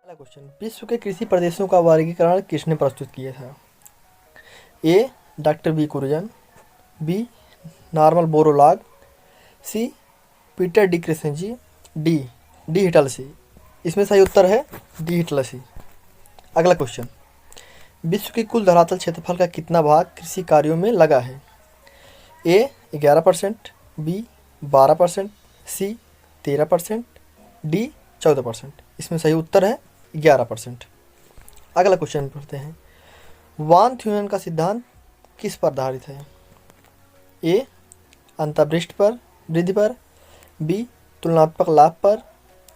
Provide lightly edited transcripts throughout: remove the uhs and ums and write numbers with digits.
पहला क्वेश्चन, विश्व के कृषि प्रदेशों का वर्गीकरण किसने प्रस्तुत किया था? A doctor B Kurien, B Norman Borlaug, C Peter D Crescenzi, D D Whittlesey. इसमें सही उत्तर है डी हिटलसी। अगला क्वेश्चन, विश्व की कुल धरातल क्षेत्रफल का कितना भाग कृषि कार्यों में लगा है? ए 11%, बी 12%, सी 13%, डी 14%। इसमें सही उत्तर है 11%। अगला क्वेश्चन पढ़ते हैं, वान थ्यून का सिद्धांत किस पर आधारित है? ए अंतर्वृष्टि पर वृद्धि पर, बी तुलनात्मक लाभ पर,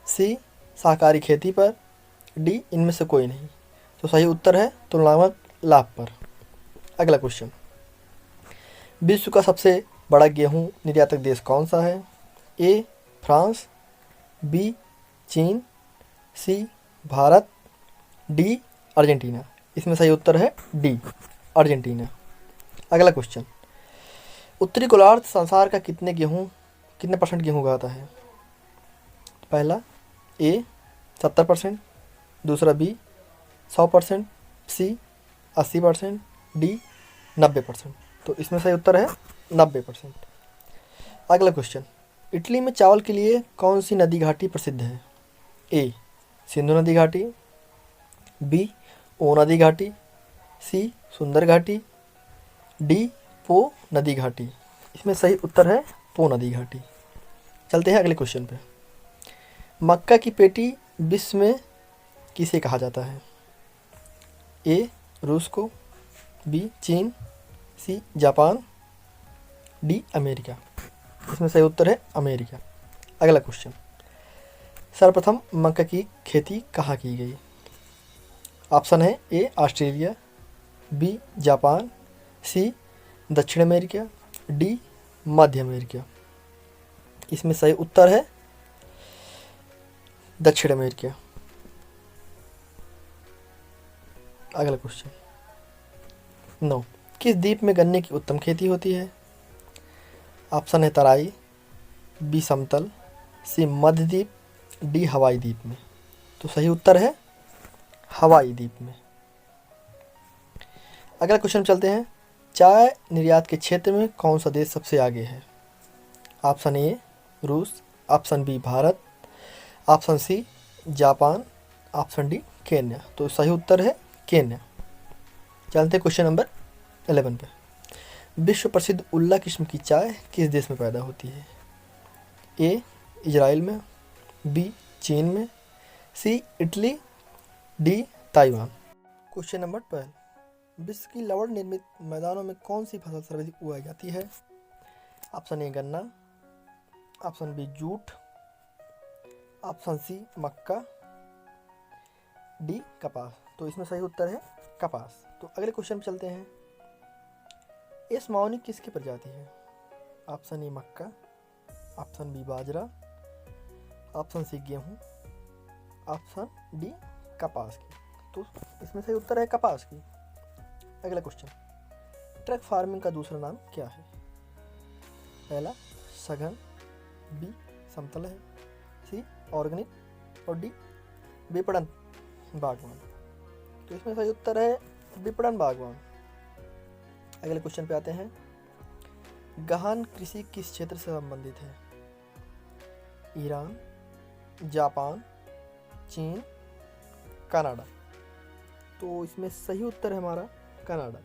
सी सहकारी खेती पर, डी इनमें से कोई नहीं। तो सही उत्तर है तुलनात्मक लाभ पर। अगला क्वेश्चन, विश्व का सबसे बड़ा गेहूं निर्यातक देश कौन सा है? ए फ्रांस, बी चीन, सी भारत, डी अर्जेंटीना। इसमें सही उत्तर है डी अर्जेंटीना। अगला क्वेश्चन, उत्तरी गोलार्ध संसार का कितने परसेंट गेहूँ उगाता है? पहला ए 70%, दूसरा बी 100%, सी 80%, डी 90%। तो इसमें सही उत्तर है 90%। अगला क्वेश्चन, इटली में चावल के लिए कौन सी नदी घाटी प्रसिद्ध है? ए सिंधु नदी घाटी, बी ओ नदी घाटी, सी सुंदर घाटी, डी पो नदी घाटी। इसमें सही उत्तर है पो नदी घाटी। चलते हैं अगले क्वेश्चन पे, मक्का की पेटी विश्व में किसे कहा जाता है? ए रूस को, बी चीन, सी जापान, डी अमेरिका। इसमें सही उत्तर है अमेरिका। अगला क्वेश्चन, सर्वप्रथम मक्का की खेती कहाँ की गई? ऑप्शन है ए ऑस्ट्रेलिया, बी जापान, सी दक्षिण अमेरिका, डी मध्य अमेरिका। इसमें सही उत्तर है दक्षिण अमेरिका। अगला क्वेश्चन 9, किस द्वीप में गन्ने की उत्तम खेती होती है? ऑप्शन है तराई, बी समतल, सी मध्य द्वीप, डी हवाई द्वीप में। तो सही उत्तर है हवाई द्वीप में। अगला क्वेश्चन चलते हैं, चाय निर्यात के क्षेत्र में कौन सा देश सबसे आगे है? ऑप्शन ए रूस, option B Bharat, option C Japan, option D Kenya. तो सही उत्तर है केन्या। चलते हैं क्वेश्चन नंबर 11 पे, विश्व प्रसिद्ध उल्ला किस्म की चाय किस देश में पैदा होती है? ए इजराइल में, बी चीन में, C Italy, D Taiwan. Question number 12, विश्व की लवण निर्मित मैदानों में कौन सी फसल सर्वाधिक उगाई जाती है? ऑप्शन ए गन्ना, option B jute, option C मक्का, डी कपास। तो इसमें सही उत्तर है कपास। तो अगले क्वेश्चन पे चलते हैं, एस मावनी किसकी प्रजाति है? ऑप्शन ए मक्का, ऑप्शन बी बाजरा, ऑप्शन सी गेहूँ, ऑप्शन डी कपास की। तो इसमें सही उत्तर है कपास की। अगला क्वेश्चन, ट्रक फार्मिंग का दूसरा नाम क्या है? पहला सघन, बी समतल है, सी ऑर्गेनिक और डी विपणन बागवान। तो इसमें सही उत्तर है विपणन बागवान। अगले क्वेश्चन पे आते हैं, गहन कृषि किस क्षेत्र से संबंधित है? ईरान, जापान, चीन, कनाडा। तो इसमें सही उत्तर है हमारा कनाडा।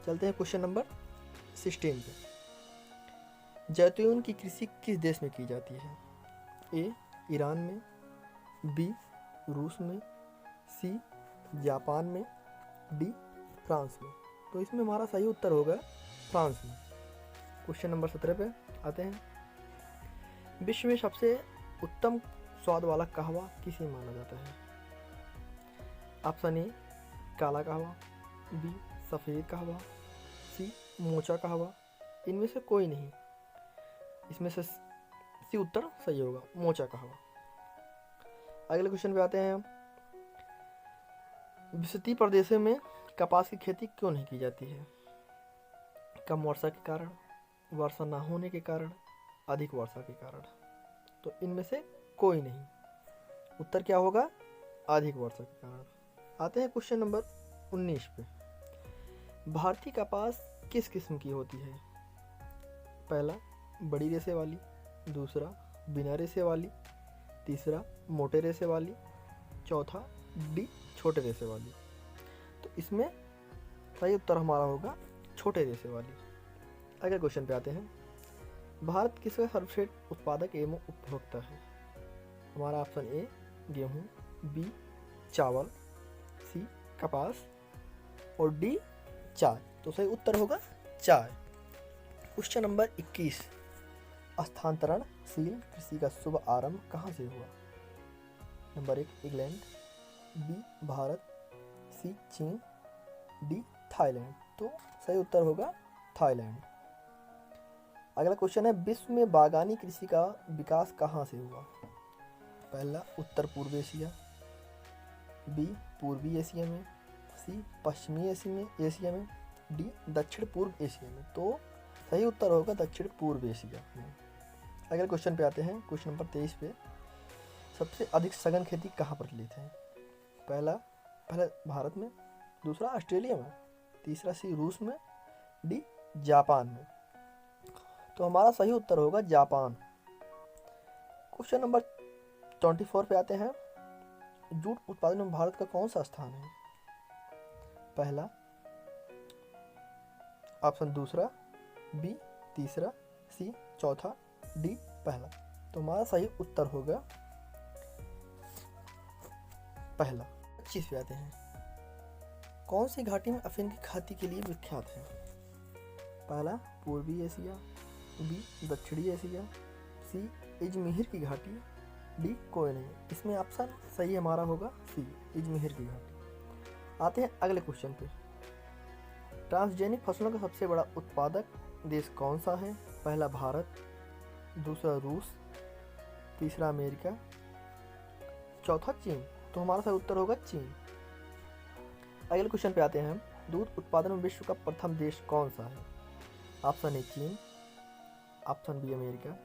चलते हैं क्वेश्चन नंबर 16 पे, जैतून की कृषि किस देश में की जाती है? ए ईरान में, बी रूस में, सी जापान में, डी फ्रांस में। तो इसमें हमारा सही उत्तर होगा फ्रांस में। क्वेश्चन नंबर 17 पे आते हैं, विश्व में सबसे उत्तम स्वाद वाला कहवा किसे माना जाता है? ऑप्शन ए काला कहवा, बी सफ़ेद कहवा, सी मोचा कहवा, इनमें से कोई नहीं। इसमें से सी उत्तर सही होगा मोचा कहवा। अगले क्वेश्चन पे आते हैं, विस्तृत प्रदेशों में कपास की खेती क्यों नहीं की जाती है? कम वर्षा के कारण, वर्षा ना होने के कारण, अधिक वर्षा के कारण। तो इनमें से कोई नहीं। उत्तर क्या होगा? अधिक वर्षा के कारण। आते हैं क्वेश्चन नंबर 19 पे। भारतीय कपास किस किस्म की होती है? पहला बड़ी रेशे वाली, दूसरा बिना रेशे वाली, तीसरा मोटे रेशे वाली, चौथा डी छोटे रेशे वाली। तो इसमें सही उत्तर हमारा होगा छोटे रेशे वाली। अगले क्वेश्चन पे आते हैं। भारत किसका सर्वश्रेष्ठ उत्पादक एवं उपभोक्ता है? हमारा ऑप्शन ए गेहूँ, बी चावल, सी कपास और डी चाय। तो सही उत्तर होगा चाय। Question number 21। स्थानांतरणशील कृषि का शुभ आरंभ कहाँ से हुआ? नंबर 1 इंग्लैंड, बी भारत, सी चीन, डी थाईलैंड। तो सही उत्तर होगा थाईलैंड। अगला क्वेश्चन है, विश्व में बागानी कृषि का विकास कहाँ से हुआ? पहला उत्तर पूर्व एशिया, बी पूर्वी एशिया में, सी पश्चिमी एशिया में, डी दक्षिण पूर्व एशिया में। तो सही उत्तर होगा दक्षिण पूर्व एशिया में। अगले क्वेश्चन पे आते हैं। क्वेश्चन नंबर 23 पे। सबसे अधिक सघन खेती कहाँ प्रचलित है? पहला भारत में, दूसरा ऑस्ट्रेलिया में, तीसरा सी रूस में, डी जापान में। तो हमारा सही उत्तर होगा जापान। क्वेश्चन नंबर 24 पे आते हैं। जूट उत्पादन में भारत का कौन सा स्थान है? पहला ऑप्शन दूसरा, बी तीसरा, सी चौथा, डी पहला। तो हमारा सही उत्तर होगा पहला। 25 पे आते हैं। कौन सी घाटी में अफीम की खेती के लिए विख्यात है? पहला पूर्वी एशिया, बी दक्षिणी एशिया, सी इजमिहिर की घाटी, डी कोई नहीं। इसमें ऑप्शन सही हमारा होगा सी इजमिहिर की घाटी। आते हैं अगले क्वेश्चन पे। ट्रांसजेनिक फसलों का सबसे बड़ा उत्पादक देश कौन सा है? पहला भारत, दूसरा रूस, तीसरा अमेरिका, चौथा चीन। तो हमारा सही उत्तर होगा चीन। अगले क्वेश्चन पे आते हैं। दूध उत्पादन में विश्व का प्रथम देश कौन सा है? ऑप्शन ए चीन, option B America,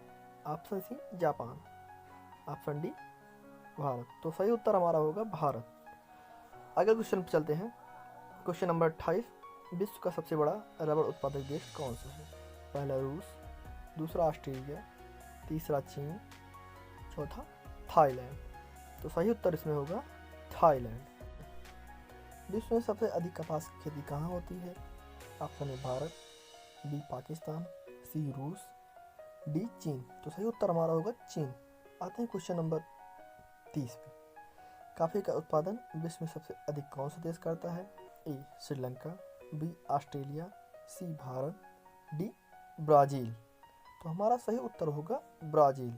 option C Japan, option D Bharat. तो सही उत्तर हमारा होगा भारत। अगले क्वेश्चन पे चलते हैं। Question number 28। विश्व का सबसे बड़ा रबर उत्पादक देश कौन सा है? पहला रूस, दूसरा ऑस्ट्रेलिया, तीसरा चीन, चौथा थाईलैंड। तो सही उत्तर इसमें होगा थाईलैंड। विश्व में सबसे अधिक कपास की खेती कहाँ होती है? Option A Bharat, B Pakistan, C रूस, डी चीन। तो सही उत्तर हमारा होगा चीन। आते हैं क्वेश्चन नंबर 30 पे। कॉफी का उत्पादन विश्व में सबसे अधिक कौन सा देश करता है? ए श्रीलंका, बी ऑस्ट्रेलिया, सी भारत, डी ब्राज़ील। तो हमारा सही उत्तर होगा ब्राज़ील।